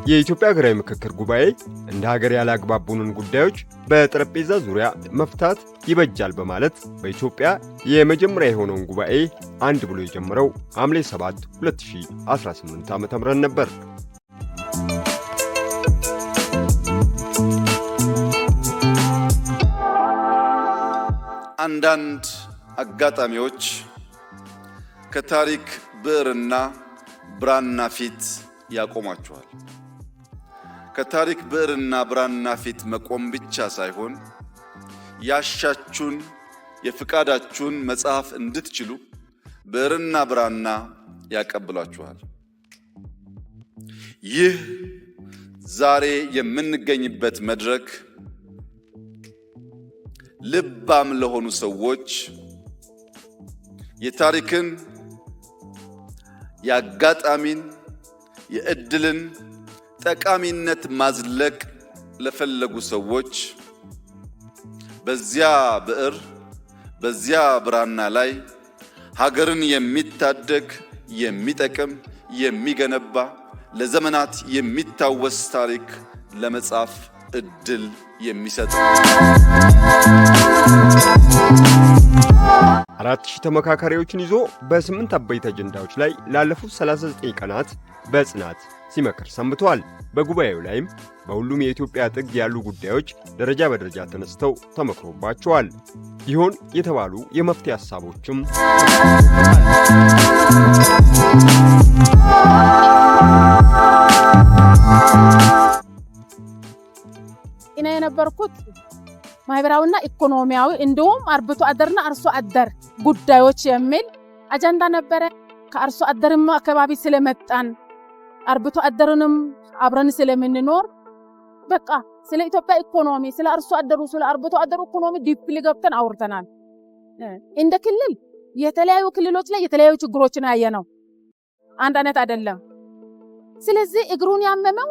የኢትዮጵያ ሀገራዊ ምክክር ጉባኤ እንደ ሀገር ያላግባቡንን ጉዳዮች በጠረጴዛ ዙሪያ መፍታት ይበጃል በማለት በኢትዮጵያ የመጀመሪያ የሆነውን ጉባኤ አንድ ብሎ የጀመረው ሐምሌ 7 2018 ዓ.ም ነበር። አንዳንድ አጋጣሚዎች ከታሪክ ብዕርና ብራና ፊት ያቆማቸዋል። ከታሪክ ብዕርና ብራና ፊት መቆም ብቻ ሳይሆን ያሻችሁን የፍቃዳችሁን መጽሐፍ እንድትችሉ ብዕርና ብራና ያቀብላችኋል። ይህ ዛሬ የምንገኝበት መድረክ ልባም ለሆኑ ሰዎች የታሪክን፣ የአጋጣሚን፣ የእድልን ጠቃሚነት ማዝለቅ ለፈለጉ ሰዎች በዚያ ብዕር በዚያ ብራና ላይ ሀገርን የሚታደግ የሚጠቅም የሚገነባ ለዘመናት የሚታወስ ታሪክ ለመጻፍ እድል የሚሰጥ 4000 ተመካካሪዎችን ይዞ በ8 አበይት አጀንዳዎች ላይ ላለፉት 39 ቀናት በጽናት ሲመክር ሰንብቷል። በጉባኤው ላይም በሁሉም የኢትዮጵያ ጥግ ያሉ ጉዳዮች ደረጃ በደረጃ ተነስተው ተመክሮባቸዋል። ይሆን የተባሉ የመፍትሄ ሐሳቦችም እኔ የነበርኩት ማህበራዊና ኢኮኖሚያዊ እንዲሁም አርብቶ አደርና አርሶ አደር ጉዳዮች የሚል አጀንዳ ነበረ። ከአርሶ አደርም አካባቢ ስለመጣን አርብቶ አደርንም አብረን ስለምንኖር በቃ ስለ ኢትዮጵያ ኢኮኖሚ፣ ስለ አርሶ አደሩ፣ ስለ አርብቶ አደሩ ኢኮኖሚ ዲፕሊ ገብተን አውርተናል። እንደ ክልል የተለያዩ ክልሎች ላይ የተለያዩ ችግሮችን ያየነው አንድ አይነት አይደለም። ስለዚህ እግሩን ያመመው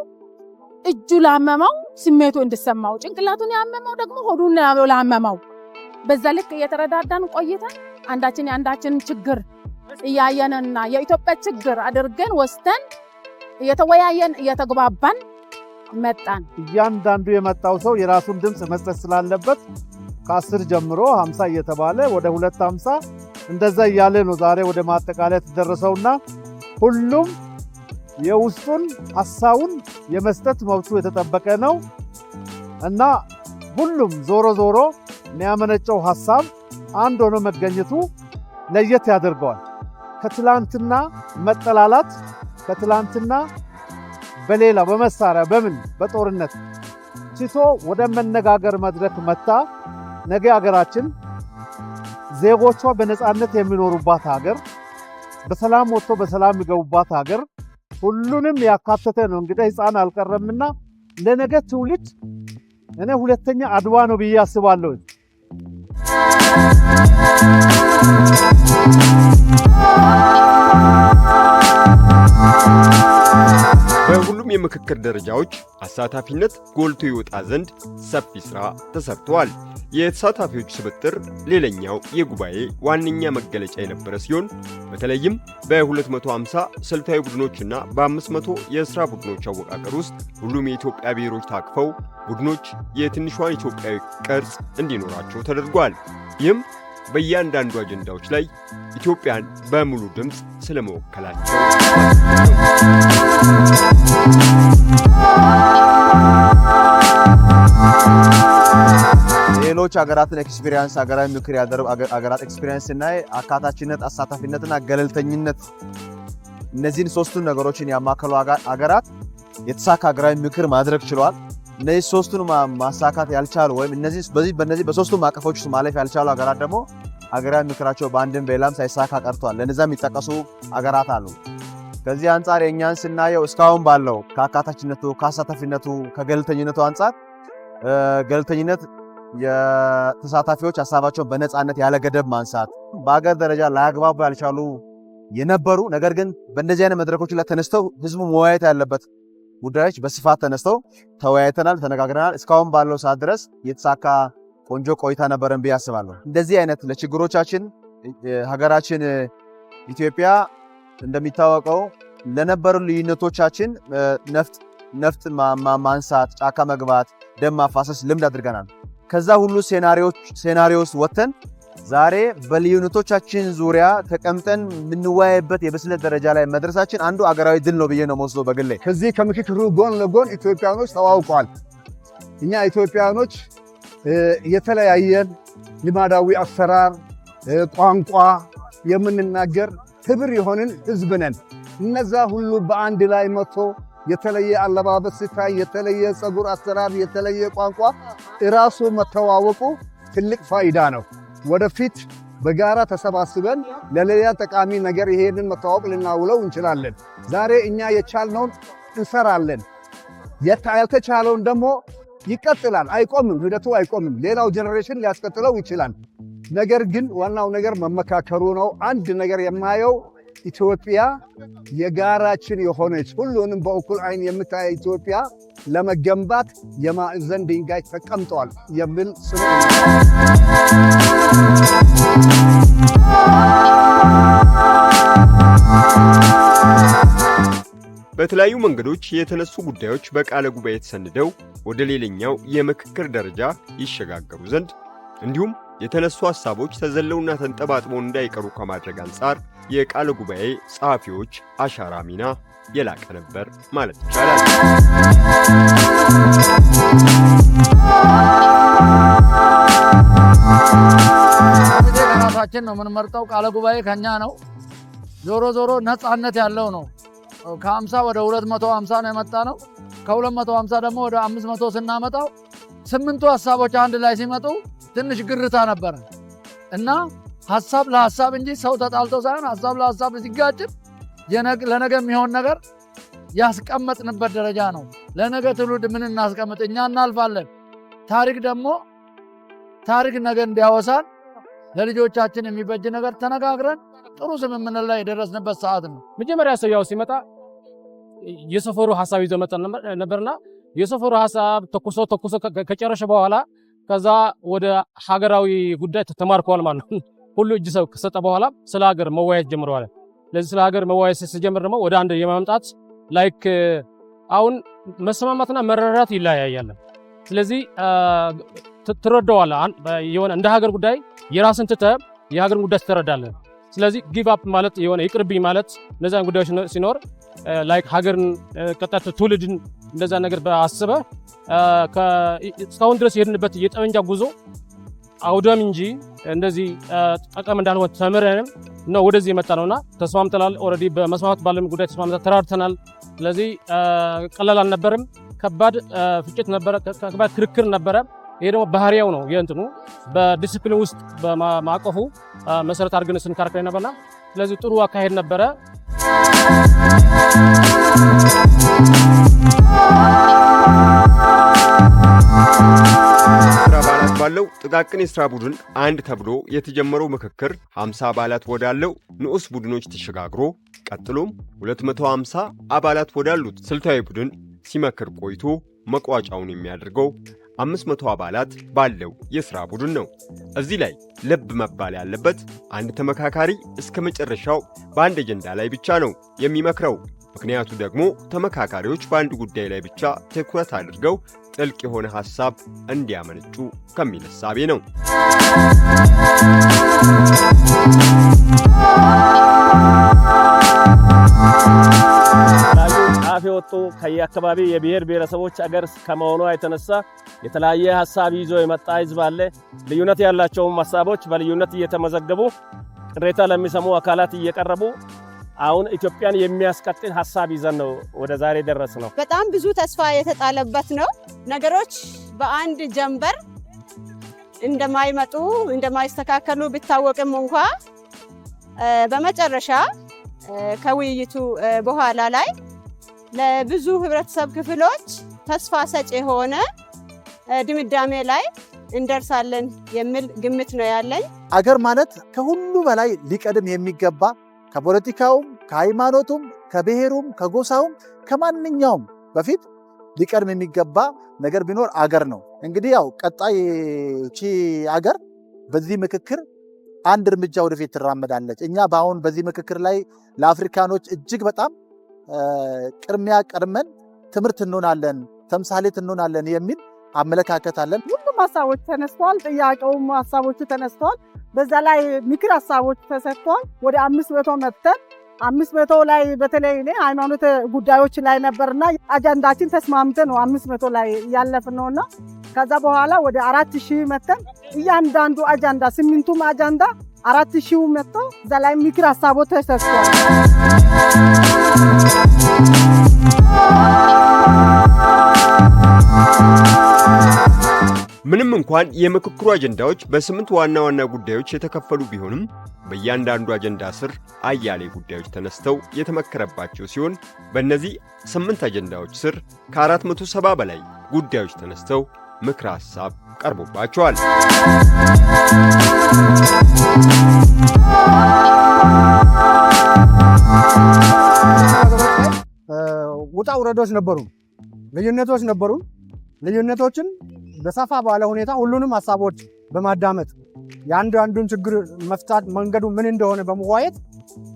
እጁ ላመመው ስሜቱ እንድሰማው፣ ጭንቅላቱን ያመመው ደግሞ ሆዱን ላመመው፣ በዛ ልክ እየተረዳዳን ቆይተን አንዳችን የአንዳችን ችግር እያየንና የኢትዮጵያ ችግር አድርገን ወስተን እየተወያየን እየተግባባን መጣን። እያንዳንዱ የመጣው ሰው የራሱን ድምጽ መስጠት ስላለበት ከ10 ጀምሮ 50 እየተባለ ወደ 250 እንደዛ እያለ ነው ዛሬ ወደ ማጠቃለያ ተደረሰውና ሁሉም የውስጡን ሐሳቡን የመስጠት መብቱ የተጠበቀ ነው እና ሁሉም ዞሮ ዞሮ የሚያመነጨው ሐሳብ አንድ ሆኖ መገኘቱ ለየት ያደርገዋል። ከትላንትና መጠላላት፣ ከትላንትና በሌላ በመሳሪያ በምን በጦርነት ሲቶ ወደ መነጋገር መድረክ መጣ። ነገ ሀገራችን ዜጎቿ በነጻነት የሚኖሩባት ሀገር፣ በሰላም ወጥቶ በሰላም የሚገቡባት ሀገር ሁሉንም ያካተተ ነው። እንግዲህ ሕፃን አልቀረምና ለነገ ትውልድ እኔ ሁለተኛ አድዋ ነው ብዬ አስባለሁ። በሁሉም የምክክር ደረጃዎች አሳታፊነት ጎልቶ ይወጣ ዘንድ ሰፊ ሥራ ተሰርቷል። የተሳታፊዎች ስብጥር ሌላኛው የጉባኤ ዋነኛ መገለጫ የነበረ ሲሆን በተለይም በ250 ስልታዊ ቡድኖችና በ500 የሥራ ቡድኖች አወቃቀር ውስጥ ሁሉም የኢትዮጵያ ብሔሮች ታቅፈው ቡድኖች የትንሿን ኢትዮጵያዊ ቅርጽ እንዲኖራቸው ተደርጓል። ይህም በእያንዳንዱ አጀንዳዎች ላይ ኢትዮጵያን በሙሉ ድምፅ ስለመወከላቸው ሌሎች ሀገራትን ኤክስፒሪየንስ ሀገራዊ ምክር ያደረጉ ሀገራት ኤክስፒሪየንስ እና አካታችነት፣ አሳታፊነትና ገለልተኝነት እነዚህን ሶስቱን ነገሮችን ያማከሉ ሀገራት የተሳካ ሀገራዊ ምክር ማድረግ ችለዋል። እነዚህ ሶስቱን ማሳካት ያልቻሉ ወይም በእነዚህ በሶስቱ ማቀፎች ውስጥ ማለፍ ያልቻሉ ሀገራት ደግሞ ሀገራዊ ምክራቸው በአንድም በሌላም ሳይሳካ ቀርቷል። ለነዛም የሚጠቀሱ ሀገራት አሉ። ከዚህ አንጻር የኛን ስናየው እስካሁን ባለው ከአካታችነቱ፣ ከአሳታፊነቱ፣ ከገለልተኝነቱ አንጻር ገለልተኝነት የተሳታፊዎች ሀሳባቸውን በነጻነት ያለ ገደብ ማንሳት፣ በአገር ደረጃ ላያግባቡ ያልቻሉ የነበሩ ነገር ግን በእንደዚህ አይነት መድረኮች ላይ ተነስተው ህዝቡ መወያየት ያለበት ጉዳዮች በስፋት ተነስተው ተወያይተናል፣ ተነጋግረናል። እስካሁን ባለው ሰዓት ድረስ የተሳካ ቆንጆ ቆይታ ነበረን ብዬ አስባለሁ። እንደዚህ አይነት ለችግሮቻችን ሀገራችን ኢትዮጵያ እንደሚታወቀው ለነበሩ ልዩነቶቻችን ነፍጥ ነፍጥ ማንሳት፣ ጫካ መግባት፣ ደም ማፋሰስ ልምድ አድርገናል። ከዛ ሁሉ ሴናሪዮስ ወጥተን ዛሬ በልዩነቶቻችን ዙሪያ ተቀምጠን የምንወያይበት የብስለት ደረጃ ላይ መድረሳችን አንዱ አገራዊ ድል ነው ብዬ ነው የምወስደው በግሌ። ከዚህ ከምክክሩ ጎን ለጎን ኢትዮጵያኖች ተዋውቀዋል። እኛ ኢትዮጵያኖች የተለያየን ልማዳዊ አሰራር፣ ቋንቋ የምንናገር ህብር የሆንን ህዝብ ነን። እነዛ ሁሉ በአንድ ላይ መጥቶ የተለየ አለባበስ ሲታይ፣ የተለየ ጸጉር አሰራር፣ የተለየ ቋንቋ እራሱ መተዋወቁ ትልቅ ፋይዳ ነው። ወደፊት በጋራ ተሰባስበን ለሌላ ጠቃሚ ነገር ይሄንን መተዋወቅ ልናውለው እንችላለን። ዛሬ እኛ የቻልነውን እንሰራለን፣ ያልተቻለውን ደግሞ ይቀጥላል። አይቆምም፣ ሂደቱ አይቆምም። ሌላው ጄኔሬሽን ሊያስቀጥለው ይችላል። ነገር ግን ዋናው ነገር መመካከሩ ነው። አንድ ነገር የማየው ኢትዮጵያ የጋራችን የሆነች ሁሉንም በእኩል አይን የምታይ ኢትዮጵያ ለመገንባት የማዕዘን ድንጋይ ተቀምጧል የሚል ስሙ በተለያዩ መንገዶች የተነሱ ጉዳዮች በቃለ ጉባኤ ተሰንደው ወደ ሌላኛው የምክክር ደረጃ ይሸጋገሩ ዘንድ እንዲሁም የተነሱ ሐሳቦች ተዘለውና ተንጠባጥበው እንዳይቀሩ ከማድረግ አንጻር የቃለ ጉባኤ ጸሐፊዎች አሻራ ሚና የላቀ ነበር ማለት ይቻላል። ራሳችን ነው የምንመርጠው። ቃለ ጉባኤ ከኛ ነው። ዞሮ ዞሮ ነፃነት ያለው ነው። ከ50 ወደ 250 ነው የመጣ ነው። ከ250 ደግሞ ወደ 500 ስናመጣው 8ቱ ሐሳቦች አንድ ላይ ሲመጡ ትንሽ ግርታ ነበር እና ሐሳብ ለሐሳብ እንጂ ሰው ተጣልቶ ሳይሆን ሐሳብ ለሐሳብ ሲጋጭም ለነገ የሚሆን ነገር ያስቀመጥንበት ደረጃ ነው። ለነገ ትውልድ ምን እናስቀምጥ? እኛ እናልፋለን። ታሪክ ደግሞ ነገ እንዲያወሳን ለልጆቻችን የሚበጅ ነገር ተነጋግረን ጥሩ ስምምነት ላይ የደረስንበት ሰዓት ነው። መጀመሪያ ሰው ያው ሲመጣ የሰፈሩ ሐሳብ ይዞ መጣ ነበርና የሰፈሩ ሐሳብ ተኩሶ ከጨረሰ በኋላ ከዛ ወደ ሀገራዊ ጉዳይ ተማርኳል ማለት ነው። ሁሉ እጅ ሰው ከሰጠ በኋላ ስለ ሀገር መወያየት ጀምረዋል። ለዚህ ስለ ሀገር መወያየት ሲጀምር ደግሞ ወደ አንድ የማምጣት ላይክ አሁን መስማማትና መረዳት ይለያያል። ስለዚህ ትረዳዋለህ የሆነ እንደ ሀገር ጉዳይ የራስን ትተህ የሀገር ጉዳይ ትረዳለህ። ስለዚህ ጊቭ አፕ ማለት የሆነ ይቅርብኝ ማለት እነዛን ጉዳዮች ሲኖር ላይክ ሀገርን ቀጣይ ትውልድን እንደዛ ነገር በአስበህ እስካሁን ድረስ የሄድንበት የጠመንጃ ጉዞ አውዳሚ እንጂ እንደዚህ ጠቀም እንዳልሆነ ተምረንም ነው ወደዚህ የመጣ ነውና ተስማምተናል። ኦልሬዲ በመስማማት ባለም ጉዳይ ተስማምተን ተራርተናል። ስለዚህ ቀላል አልነበረም። ከባድ ፍጭት ነበረ፣ ከባድ ክርክር ነበረ። ይሄ ደግሞ ባህሪያው ነው የእንትኑ በዲሲፕሊን ውስጥ በማቀፉ መሰረት አድርገን ስንካርከር ነበርና ስለዚህ ጥሩ አካሄድ ነበረ። አባላት ባለው ጥቃቅን የሥራ ቡድን አንድ ተብሎ የተጀመረው ምክክር 50 አባላት ወዳለው ንዑስ ቡድኖች ተሸጋግሮ ቀጥሎም 250 አባላት ወዳሉት ስልታዊ ቡድን ሲመክር ቆይቶ መቋጫውን የሚያደርገው 500 አባላት ባለው የሥራ ቡድን ነው። እዚህ ላይ ልብ መባል ያለበት አንድ ተመካካሪ እስከ መጨረሻው በአንድ አጀንዳ ላይ ብቻ ነው የሚመክረው። ምክንያቱ ደግሞ ተመካካሪዎች በአንድ ጉዳይ ላይ ብቻ ትኩረት አድርገው ጥልቅ የሆነ ሐሳብ እንዲያመነጩ ከሚል እሳቤ ነው። ጫፍ የወጡ ከየአካባቢ የብሔር ብሔረሰቦች አገር ከመሆኗ የተነሳ የተለያየ ሐሳብ ይዞ የመጣ ህዝብ አለ። ልዩነት ያላቸውም ሐሳቦች በልዩነት እየተመዘገቡ ቅሬታ ለሚሰሙ አካላት እየቀረቡ አሁን ኢትዮጵያን የሚያስቀጥል ሐሳብ ይዘን ነው ወደ ዛሬ ደረስ ነው። በጣም ብዙ ተስፋ የተጣለበት ነው። ነገሮች በአንድ ጀንበር እንደማይስተካከሉ ቢታወቅም እንኳ በመጨረሻ ከውይይቱ በኋላ ላይ ለብዙ ህብረተሰብ ክፍሎች ተስፋ ሰጪ የሆነ ድምዳሜ ላይ እንደርሳለን የሚል ግምት ነው ያለኝ። አገር ማለት ከሁሉ በላይ ሊቀድም የሚገባ ከፖለቲካውም፣ ከሃይማኖቱም፣ ከብሔሩም፣ ከጎሳውም ከማንኛውም በፊት ሊቀድም የሚገባ ነገር ቢኖር አገር ነው። እንግዲህ ያው ቀጣይ እቺ አገር በዚህ ምክክር አንድ እርምጃ ወደፊት ትራመዳለች። እኛ በአሁን በዚህ ምክክር ላይ ለአፍሪካኖች እጅግ በጣም ቅድሚያ ቀድመን ትምህርት እንሆናለን፣ ተምሳሌት እንሆናለን የሚል አመለካከት አለን። ሁሉም ሀሳቦች ተነስተዋል። ጥያቄውም ሀሳቦቹ ተነስተዋል። በዛ ላይ ምክር ሀሳቦች ተሰጥተዋል። ወደ 500 መጥተን 500 ላይ በተለይ እኔ ሃይማኖት ጉዳዮች ላይ ነበርና አጀንዳችን ተስማምተን ነው 500 ላይ ያለፍነውና ከዛ በኋላ ወደ 4000 መጥተን እያንዳንዱ አጀንዳ 8ቱም አጀንዳ 4000 መጥቶ እዛ ላይ ምክር ሀሳቦች ተሰጥተዋል። ምንም እንኳን የምክክሩ አጀንዳዎች በ8 ዋና ዋና ጉዳዮች የተከፈሉ ቢሆንም በእያንዳንዱ አጀንዳ ስር አያሌ ጉዳዮች ተነስተው የተመከረባቸው ሲሆን በእነዚህ 8 አጀንዳዎች ስር ከ470 በላይ ጉዳዮች ተነስተው ምክረ ሐሳብ ቀርቦባቸዋል። ውጣ ውረዶች ነበሩ፣ ልዩነቶች ነበሩ። ልዩነቶችን በሰፋ ባለ ሁኔታ ሁሉንም ሐሳቦች በማዳመጥ የአንዱን ችግር መፍታት መንገዱ ምን እንደሆነ በመዋየት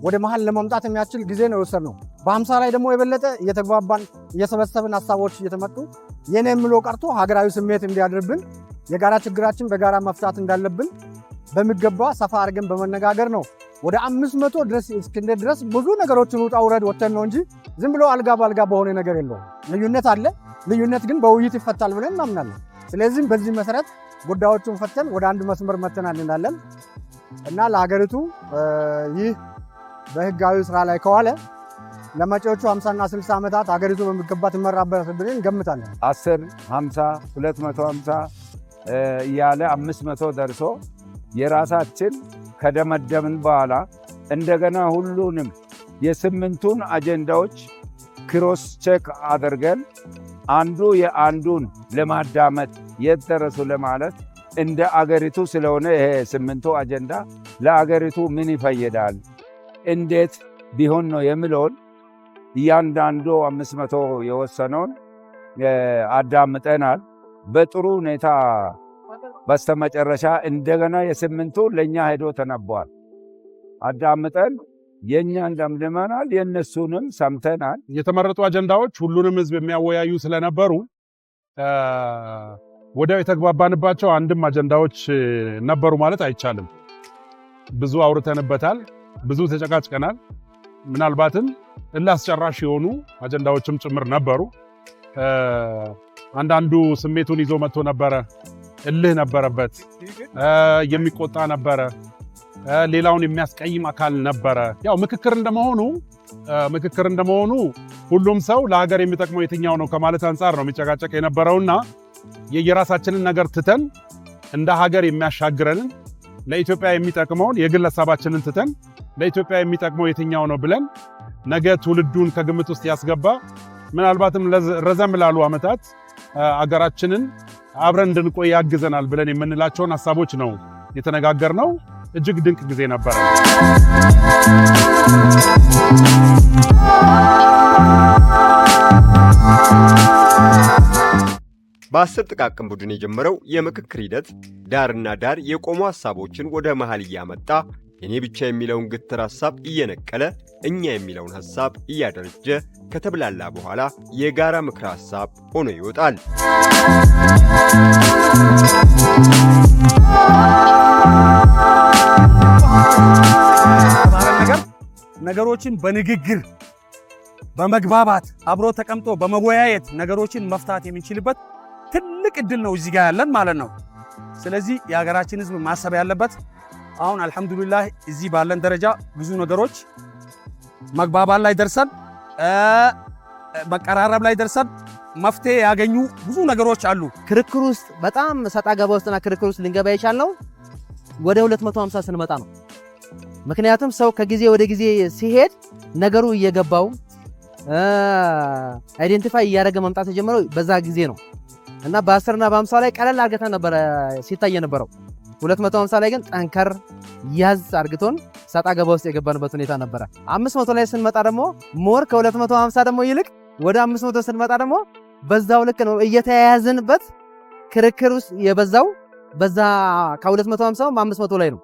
ወደ መሃል ለማምጣት የሚያስችል ጊዜ ነው የወሰድነው። በ50 ላይ ደግሞ የበለጠ እየተግባባን እየሰበሰብን ሐሳቦች እየተመጡ የኔ የምለው ቀርቶ ሀገራዊ ስሜት እንዲያድርብን የጋራ ችግራችን በጋራ መፍታት እንዳለብን በሚገባ ሰፋ አድርገን በመነጋገር ነው ወደ 500 ድረስ እስክንደ ድረስ ብዙ ነገሮችን ውጣ ውረድ ወተን ነው እንጂ ዝም ብሎ አልጋ ባልጋ በሆነ ነገር የለውም። ልዩነት አለ። ልዩነት ግን በውይይት ይፈታል ብለን እናምናለን። ስለዚህ በዚህ መሰረት ጉዳዮቹን ፈተን ወደ አንድ መስመር መተናል እንላለን እና ለሀገሪቱ ይህ በህጋዊ ስራ ላይ ከዋለ ለመጪዎቹ 50 እና 60 ዓመታት ሀገሪቱ በሚገባ ትመራበት ብለን እንገምታለን። 10፣ 50፣ 250 እያለ 500 ደርሶ የራሳችን ከደመደምን በኋላ እንደገና ሁሉንም የ8ቱን አጀንዳዎች ክሮስ ቼክ አድርገን አንዱ የአንዱን ለማዳመጥ የደረሱ ለማለት እንደ አገሪቱ ስለሆነ ይሄ 8ቱ አጀንዳ ለአገሪቱ ምን ይፈይዳል፣ እንዴት ቢሆን ነው የሚለውን እያንዳንዱ 500 የወሰነውን አዳምጠናል። በጥሩ ሁኔታ በስተመጨረሻ እንደገና የ8ቱ ለኛ ሄዶ ተነቧል። አዳምጠን የኛን ደምድመናል፣ የነሱንም ሰምተናል። የተመረጡ አጀንዳዎች ሁሉንም ህዝብ የሚያወያዩ ስለነበሩ ወዲያው የተግባባንባቸው አንድም አጀንዳዎች ነበሩ ማለት አይቻልም። ብዙ አውርተንበታል፣ ብዙ ተጨቃጭቀናል። ምናልባትም እላስጨራሽ የሆኑ አጀንዳዎችም ጭምር ነበሩ። አንዳንዱ ስሜቱን ይዞ መጥቶ ነበረ፣ እልህ ነበረበት፣ የሚቆጣ ነበረ፣ ሌላውን የሚያስቀይም አካል ነበረ። ያው ምክክር እንደመሆኑ ሁሉም ሰው ለሀገር የሚጠቅመው የትኛው ነው ከማለት አንጻር ነው የሚጨቃጨቅ የነበረውና የየራሳችንን ነገር ትተን እንደ ሀገር የሚያሻግረንን ለኢትዮጵያ የሚጠቅመውን የግል ሀሳባችንን ትተን ለኢትዮጵያ የሚጠቅመው የትኛው ነው ብለን ነገ ትውልዱን ከግምት ውስጥ ያስገባ ምናልባትም ረዘም ላሉ ዓመታት አገራችንን አብረን እንድንቆይ ያግዘናል ብለን የምንላቸውን ሀሳቦች ነው የተነጋገርነው። እጅግ ድንቅ ጊዜ ነበር። በ10 ጥቃቅን ቡድን የጀመረው የምክክር ሂደት ዳርና ዳር የቆሙ ሐሳቦችን ወደ መሃል እያመጣ የኔ ብቻ የሚለውን ግትር ሐሳብ እየነቀለ እኛ የሚለውን ሐሳብ እያደረጀ ከተብላላ በኋላ የጋራ ምክረ ሐሳብ ሆኖ ይወጣል። ነገሮችን በንግግር በመግባባት አብሮ ተቀምጦ በመወያየት ነገሮችን መፍታት የምንችልበት ትልቅ እድል ነው እዚህ ጋር ያለን ማለት ነው። ስለዚህ የሀገራችን ሕዝብ ማሰብ ያለበት አሁን አልহামዱሊላህ እዚህ ባለን ደረጃ ብዙ ነገሮች መግባባት ላይ ደርሰን መቀራረብ ላይ ደርሰን መፍትሄ ያገኙ ብዙ ነገሮች አሉ። ክርክር ውስጥ በጣም ሰጣ ገባ ውስጥና ክርክር ውስጥ ልንገባ የቻልነው ወደ 250 ስንመጣ ነው። ምክንያቱም ሰው ከጊዜ ወደ ጊዜ ሲሄድ ነገሩ እየገባው አይደንቲፋይ እያደረገ መምጣት የጀመረው በዛ ጊዜ ነው እና በ10 እና በ50 ላይ ቀለል አድርገን ነበር ሲታይ የነበረው። 250 ላይ ግን ጠንከር ያዝ አድርገን ሰጣ ገባ ውስጥ የገባንበት ሁኔታ ነበር። 500 ላይ ስንመጣ ደግሞ ሞር ከ250 ደግሞ ይልቅ ወደ 500 ስንመጣ ደግሞ በዛው ልክ ነው እየተያያዝንበት ክርክር ውስጥ የበዛው በዛ ከ250 500 ላይ ነው።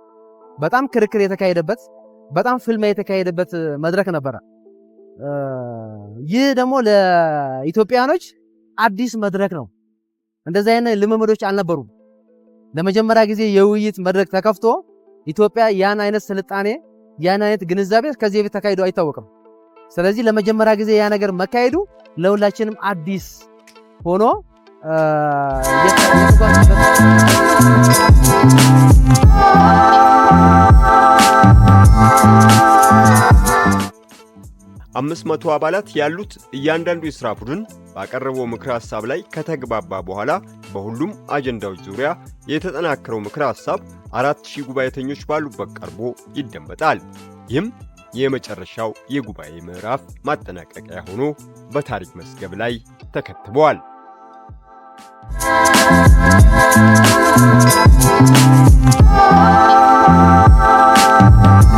በጣም ክርክር የተካሄደበት በጣም ፍልሚያ የተካሄደበት መድረክ ነበር። ይህ ደግሞ ለኢትዮጵያኖች አዲስ መድረክ ነው። እንደዚህ አይነት ልምምዶች አልነበሩም። ለመጀመሪያ ጊዜ የውይይት መድረክ ተከፍቶ ኢትዮጵያ ያን አይነት ስልጣኔ ያን አይነት ግንዛቤ ከዚህ በፊት ተካሂዶ አይታወቅም። ስለዚህ ለመጀመሪያ ጊዜ ያ ነገር መካሄዱ ለሁላችንም አዲስ ሆኖ 500 አባላት ያሉት እያንዳንዱ የሥራ ቡድን ባቀረበው ምክረ ሐሳብ ላይ ከተግባባ በኋላ በሁሉም አጀንዳዎች ዙሪያ የተጠናከረው ምክረ ሐሳብ 4000 ጉባኤተኞች ባሉበት ቀርቦ ይደመጣል። ይህም የመጨረሻው የጉባኤ ምዕራፍ ማጠናቀቂያ ሆኖ በታሪክ መዝገብ ላይ ተከትቧል።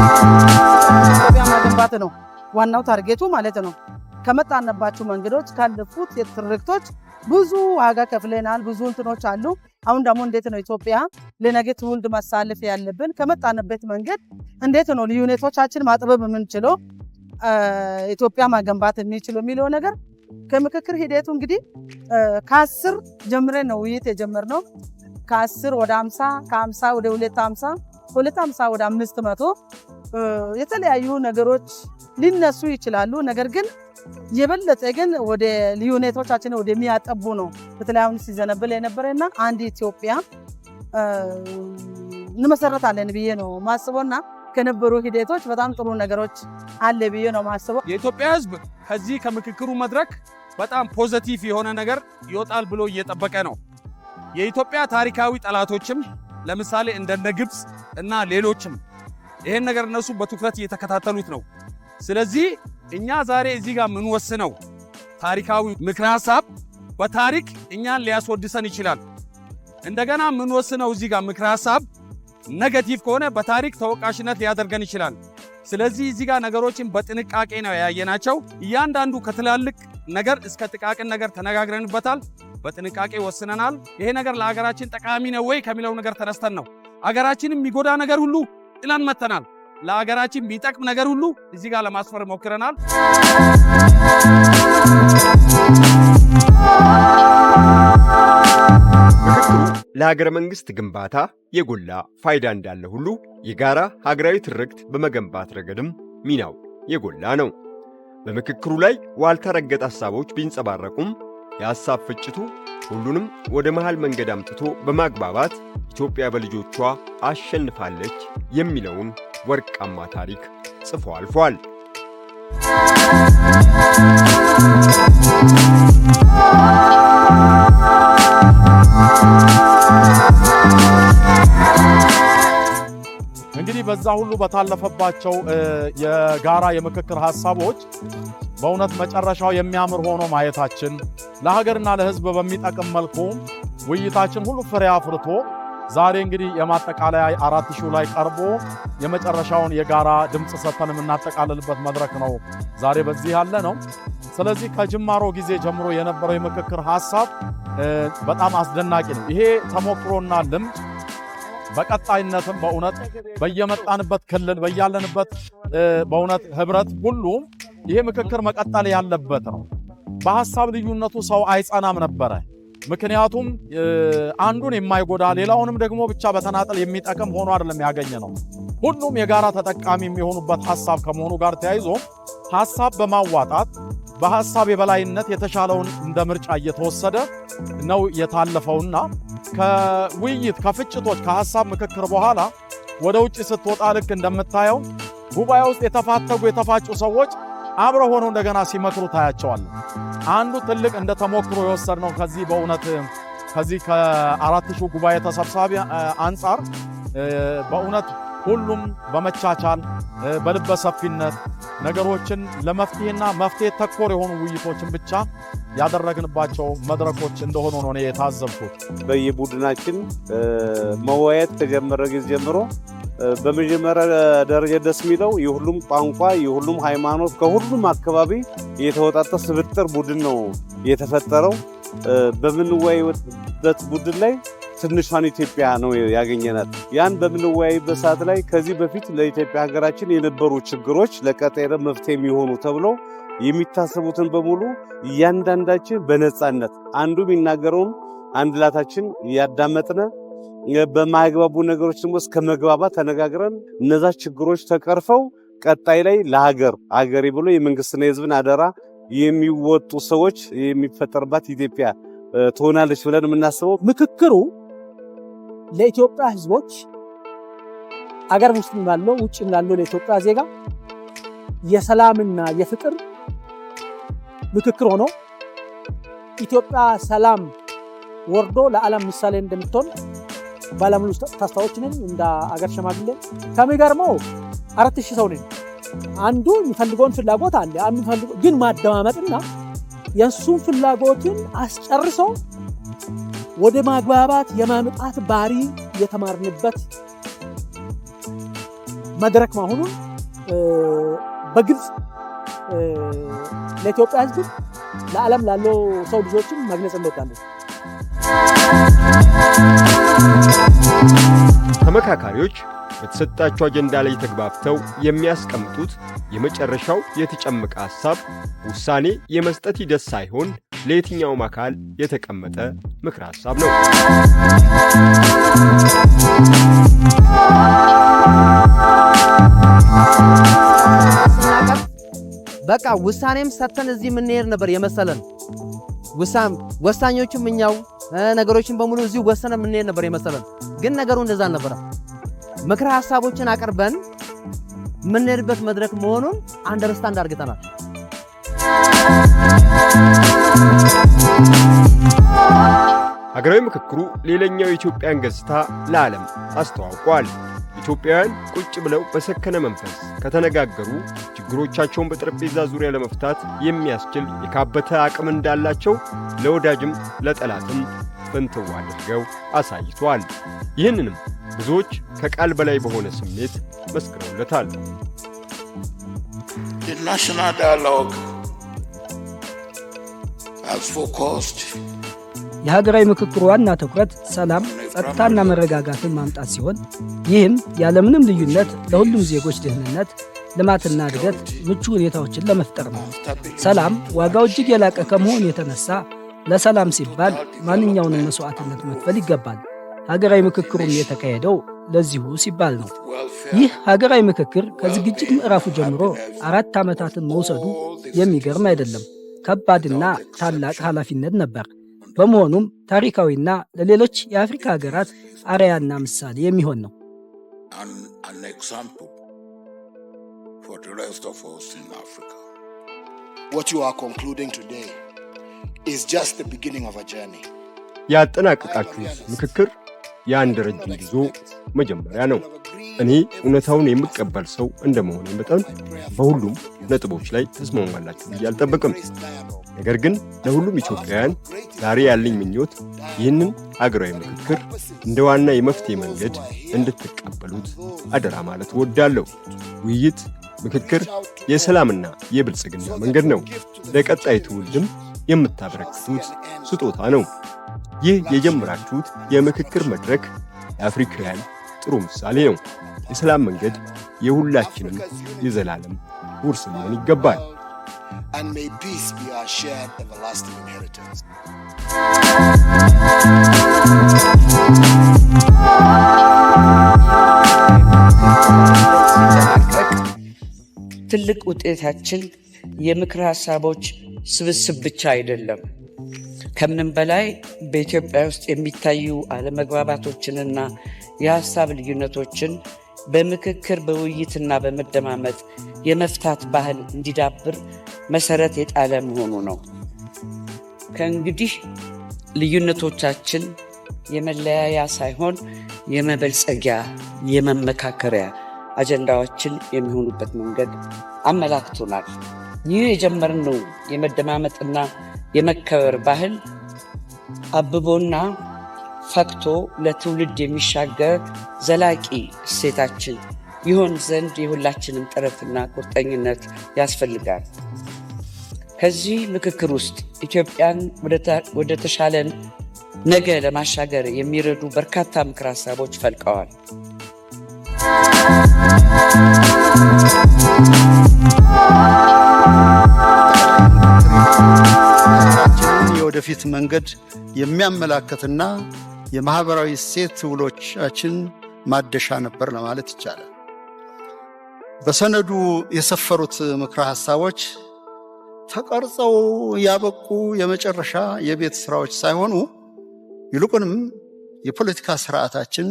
ኢትዮጵያ ማገንባት ነው ዋናው ታርጌቱ ማለት ነው። ከመጣንባቸው መንገዶች ካለፉት የትርክቶች ብዙ ዋጋ ከፍለናል። ብዙ እንትኖች አሉ። አሁን ደግሞ እንዴት ነው ኢትዮጵያ ለነገ ትውልድ ማሳለፍ ያለብን? ከመጣንበት መንገድ እንዴት ነው ልዩነቶቻችን ማጥበብ የምንችለው ኢትዮጵያ ማገንባት የሚችለው የሚለው ነገር ከምክክር ሂደቱ እንግዲህ ከ10 ጀምረን ነው ውይይት የጀመርነው። ከ10 ወደ 50፣ ከ50 ወደ 250፣ 250 ወደ 500 የተለያዩ ነገሮች ሊነሱ ይችላሉ። ነገር ግን የበለጠ ግን ወደ ልዩነቶቻችን ወደሚያጠቡ ነው በተለያዩ ሲዘነብል የነበረና አንድ ኢትዮጵያ እንመሰረታለን ብዬ ነው ማስበውና ከነበሩ ሂደቶች በጣም ጥሩ ነገሮች አለ ብዬ ነው ማስበው። የኢትዮጵያ ሕዝብ ከዚህ ከምክክሩ መድረክ በጣም ፖዚቲቭ የሆነ ነገር ይወጣል ብሎ እየጠበቀ ነው። የኢትዮጵያ ታሪካዊ ጠላቶችም ለምሳሌ እንደነ ግብጽ እና ሌሎችም ይሄን ነገር እነሱ በትኩረት እየተከታተሉት ነው። ስለዚህ እኛ ዛሬ እዚህ ጋር የምንወስነው ታሪካዊ ምክረ ሐሳብ በታሪክ እኛን ሊያስወድሰን ይችላል። እንደገና የምንወስነው እዚህ ጋር ምክረ ሐሳብ ኔጌቲቭ ከሆነ በታሪክ ተወቃሽነት ሊያደርገን ይችላል። ስለዚህ እዚህ ጋር ነገሮችን በጥንቃቄ ነው ያየናቸው። እያንዳንዱ ከትላልቅ ነገር እስከ ጥቃቅን ነገር ተነጋግረንበታል፣ በጥንቃቄ ወስነናል። ይሄ ነገር ለሀገራችን ጠቃሚ ነው ወይ ከሚለው ነገር ተነስተን ነው። ሀገራችንን የሚጎዳ ነገር ሁሉ ጥለን መተናል። ለሀገራችን የሚጠቅም ነገር ሁሉ እዚህ ጋር ለማስፈር ሞክረናል። ምክክሩ ለሀገረ መንግሥት ግንባታ የጎላ ፋይዳ እንዳለ ሁሉ የጋራ ሀገራዊ ትርክት በመገንባት ረገድም ሚናው የጎላ ነው። በምክክሩ ላይ ዋልታ ረገጥ ሐሳቦች ቢንጸባረቁም የሐሳብ ፍጭቱ ሁሉንም ወደ መሃል መንገድ አምጥቶ በማግባባት ኢትዮጵያ በልጆቿ አሸንፋለች የሚለውን ወርቃማ ታሪክ ጽፎ አልፏል። እንግዲህ በዛ ሁሉ በታለፈባቸው የጋራ የምክክር ሐሳቦች በእውነት መጨረሻው የሚያምር ሆኖ ማየታችን ለሀገርና ለሕዝብ በሚጠቅም መልኩ ውይይታችን ሁሉ ፍሬ አፍርቶ ዛሬ እንግዲህ የማጠቃለያ 4000 ላይ ቀርቦ የመጨረሻውን የጋራ ድምጽ ሰጥተን የምናጠቃልልበት መድረክ ነው ዛሬ በዚህ ያለ ነው። ስለዚህ ከጅማሮ ጊዜ ጀምሮ የነበረው የምክክር ሐሳብ በጣም አስደናቂ ነው። ይሄ ተሞክሮና ልምድ በቀጣይነትም በእውነት በየመጣንበት ክልል በያለንበት በእውነት ህብረት ሁሉ ይሄ ምክክር መቀጠል ያለበት ነው። በሐሳብ ልዩነቱ ሰው አይጸናም ነበረ። ምክንያቱም አንዱን የማይጎዳ ሌላውንም ደግሞ ብቻ በተናጠል የሚጠቅም ሆኖ አይደለም ያገኘ ነው። ሁሉም የጋራ ተጠቃሚ የሚሆኑበት ሐሳብ ከመሆኑ ጋር ተያይዞ ሐሳብ በማዋጣት በሐሳብ የበላይነት የተሻለውን እንደ ምርጫ እየተወሰደ ነው የታለፈውና ከውይይት ከፍጭቶች ከሐሳብ ምክክር በኋላ ወደ ውጭ ስትወጣ ልክ እንደምታየው ጉባኤ ውስጥ የተፋተጉ የተፋጩ ሰዎች አብረው ሆነው እንደገና ሲመክሩ ታያቸዋለህ። አንዱ ትልቅ እንደ ተሞክሮ የወሰድነው ከዚህ በእውነት ከዚህ ከ4000 ጉባኤ ተሰብሳቢ አንጻር በእውነት ሁሉም በመቻቻል በልበ ሰፊነት ነገሮችን ለመፍትሄና መፍትሄ ተኮር የሆኑ ውይይቶችን ብቻ ያደረግንባቸው መድረኮች እንደሆኑ ነው የታዘብኩት። በየቡድናችን መወያየት ከጀመረ ጊዜ ጀምሮ በመጀመሪያ ደረጃ ደስ የሚለው የሁሉም ቋንቋ የሁሉም ሃይማኖት ከሁሉም አካባቢ የተወጣጣ ስብጥር ቡድን ነው የተፈጠረው። በምንወያይበት ቡድን ላይ ትንሿን ኢትዮጵያ ነው ያገኘናት። ያን በምንወያይበት ሰዓት ላይ ከዚህ በፊት ለኢትዮጵያ ሀገራችን የነበሩ ችግሮች ለቀጣይ መፍትሄ የሚሆኑ ተብሎ የሚታሰቡትን በሙሉ እያንዳንዳችን በነጻነት አንዱ የሚናገረውን አንድ ላታችን ያዳመጥነ በማይግባቡ ነገሮች ደግሞ እስከ መግባባት ተነጋግረን እነዛ ችግሮች ተቀርፈው ቀጣይ ላይ ለሀገሬ ብሎ የመንግስትና የህዝብን አደራ የሚወጡ ሰዎች የሚፈጠርባት ኢትዮጵያ ትሆናለች ብለን የምናስበው ምክክሩ ለኢትዮጵያ ህዝቦች አገር ውስጥ ያለው ውጭ ያለው ለኢትዮጵያ ዜጋ የሰላምና የፍቅር ምክክር ሆኖ ኢትዮጵያ ሰላም ወርዶ ለዓለም ምሳሌ እንደምትሆን ባለሙሉ ተስፋዎች ነን። እንደ አገር ሸማግሌ ከሚገርመው 4000 ሰው ነን። አንዱ የሚፈልገውን ፍላጎት አለ አንዱ ፈልጎ ግን ማደማመጥና የሱን ፍላጎትን አስጨርሶ ወደ ማግባባት የማምጣት ባሪ የተማርንበት መድረክ መሆኑን በግልጽ ለኢትዮጵያ ህዝብ ለዓለም ላለው ሰው ልጆችን መግለጽ እንወዳለን። ተመካካሪዎች በተሰጣቸው አጀንዳ ላይ ተግባብተው የሚያስቀምጡት የመጨረሻው የተጨመቀ ሐሳብ ውሳኔ የመስጠት ሂደት ሳይሆን ለየትኛውም አካል የተቀመጠ ምክር ሐሳብ ነው። በቃ ውሳኔም ሰተን እዚህ የምንሄድ ነበር የመሰለን። ወሳኞቹም እኛው ነገሮችን በሙሉ እዚህ ወሰነ የምንሄድ ነበር የመሰለን። ግን ነገሩ እንደዛ አልነበረ። ምክር ሐሳቦችን አቀርበን የምንሄድበት መድረክ መሆኑን አንደርስታንድ አድርገናል። ሀገራዊ ምክክሩ ሌላኛው የኢትዮጵያን ገጽታ ለዓለም አስተዋውቋል። ኢትዮጵያውያን ቁጭ ብለው በሰከነ መንፈስ ከተነጋገሩ ችግሮቻቸውን በጠረጴዛ ዙሪያ ለመፍታት የሚያስችል የካበተ አቅም እንዳላቸው ለወዳጅም ለጠላትም ፍንትው አድርገው አሳይቷል። ይህንንም ብዙዎች ከቃል በላይ በሆነ ስሜት መስክረውለታል። The national dialogue has focused የሀገራዊ ምክክሩ ዋና ትኩረት ሰላም፣ ጸጥታና መረጋጋትን ማምጣት ሲሆን ይህም ያለምንም ልዩነት ለሁሉም ዜጎች ደህንነት፣ ልማትና እድገት ምቹ ሁኔታዎችን ለመፍጠር ነው። ሰላም ዋጋው እጅግ የላቀ ከመሆኑ የተነሳ ለሰላም ሲባል ማንኛውንም መስዋዕትነት መክፈል ይገባል። ሀገራዊ ምክክሩም የተካሄደው ለዚሁ ሲባል ነው። ይህ ሀገራዊ ምክክር ከዝግጅት ምዕራፉ ጀምሮ 4 ዓመታትን መውሰዱ የሚገርም አይደለም። ከባድና ታላቅ ኃላፊነት ነበር። በመሆኑም ታሪካዊና ለሌሎች የአፍሪካ ሀገራት አርአያና ምሳሌ የሚሆን ነው። an example for the rest of us in Africa. What you are concluding today is just the beginning of a journey. ያጠናቀቃችሁት ምክክር የአንድ ረጅም ጉዞ መጀመሪያ ነው። እኔ እውነታውን የምቀበል ሰው እንደመሆኔ መጠን በሁሉም ነጥቦች ላይ ተስማማላችሁ ብዬ አልጠብቅም። ነገር ግን ለሁሉም ኢትዮጵያውያን ዛሬ ያለኝ ምኞት ይህንን አገራዊ ምክክር እንደ ዋና የመፍትሄ መንገድ እንድትቀበሉት አደራ ማለት እወዳለሁ። ውይይት፣ ምክክር የሰላምና የብልጽግና መንገድ ነው። ለቀጣይ ትውልድም የምታበረክቱት ስጦታ ነው። ይህ የጀመራችሁት የምክክር መድረክ የአፍሪካውያን ጥሩ ምሳሌ ነው። የሰላም መንገድ የሁላችንም የዘላለም ውርስ ሊሆን ይገባል። And may peace be our shared everlasting inheritance. ትልቅ ውጤታችን የምክር ሐሳቦች ስብስብ ብቻ አይደለም። ከምንም በላይ በኢትዮጵያ ውስጥ የሚታዩ አለመግባባቶችንና የሐሳብ ልዩነቶችን በምክክር በውይይትና በመደማመጥ የመፍታት ባህል እንዲዳብር መሰረት የጣለ መሆኑ ነው። ከእንግዲህ ልዩነቶቻችን የመለያያ ሳይሆን የመበልጸጊያ፣ የመመካከሪያ አጀንዳዎችን የሚሆኑበት መንገድ አመላክቶናል። ይህ የጀመርነው የመደማመጥና የመከበር ባህል አብቦና ፈክቶ ለትውልድ የሚሻገር ዘላቂ እሴታችን ይሆን ዘንድ የሁላችንም ጥረትና ቁርጠኝነት ያስፈልጋል። ከዚህ ምክክር ውስጥ ኢትዮጵያን ወደ ተሻለን ነገ ለማሻገር የሚረዱ በርካታ ምክር ሐሳቦች ፈልቀዋል። መንገድ የሚያመላክትና የማህበራዊ እሴት ውሎቻችን ማደሻ ነበር ለማለት ይቻላል። በሰነዱ የሰፈሩት ምክረ ሐሳቦች ተቀርጸው ያበቁ የመጨረሻ የቤት ስራዎች ሳይሆኑ ይልቁንም የፖለቲካ ስርዓታችን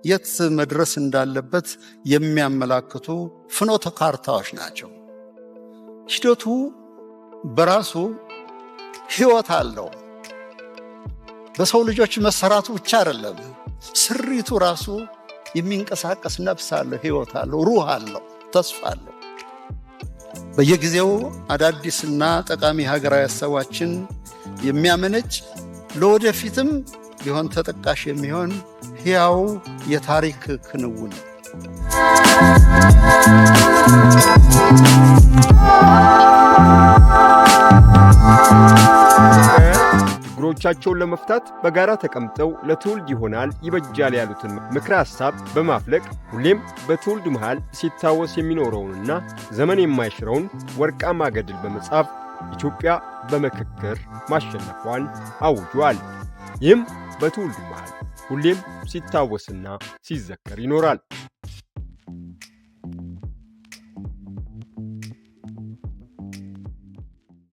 የት መድረስ እንዳለበት የሚያመላክቱ ፍኖተ ካርታዎች ናቸው። ሂደቱ በራሱ ሕይወት አለው። በሰው ልጆች መሰራቱ ብቻ አይደለም፣ ስሪቱ ራሱ የሚንቀሳቀስ ነፍስ አለው፣ ሕይወት አለው፣ ሩህ አለው፣ ተስፋ አለው። በየጊዜው አዳዲስና ጠቃሚ ሀገራዊ ሐሳቦችን የሚያመነጭ ለወደፊትም ቢሆን ተጠቃሽ የሚሆን ሕያው የታሪክ ክንውን ችግሮቻቸውን ለመፍታት በጋራ ተቀምጠው ለትውልድ ይሆናል ይበጃል ያሉትን ምክረ ሐሳብ በማፍለቅ ሁሌም በትውልድ መሃል ሲታወስ የሚኖረውንና ዘመን የማይሽረውን ወርቃማ ገድል በመጻፍ ኢትዮጵያ በምክክር ማሸነፏን አውጇል። ይህም በትውልዱ መሃል ሁሌም ሲታወስና ሲዘከር ይኖራል።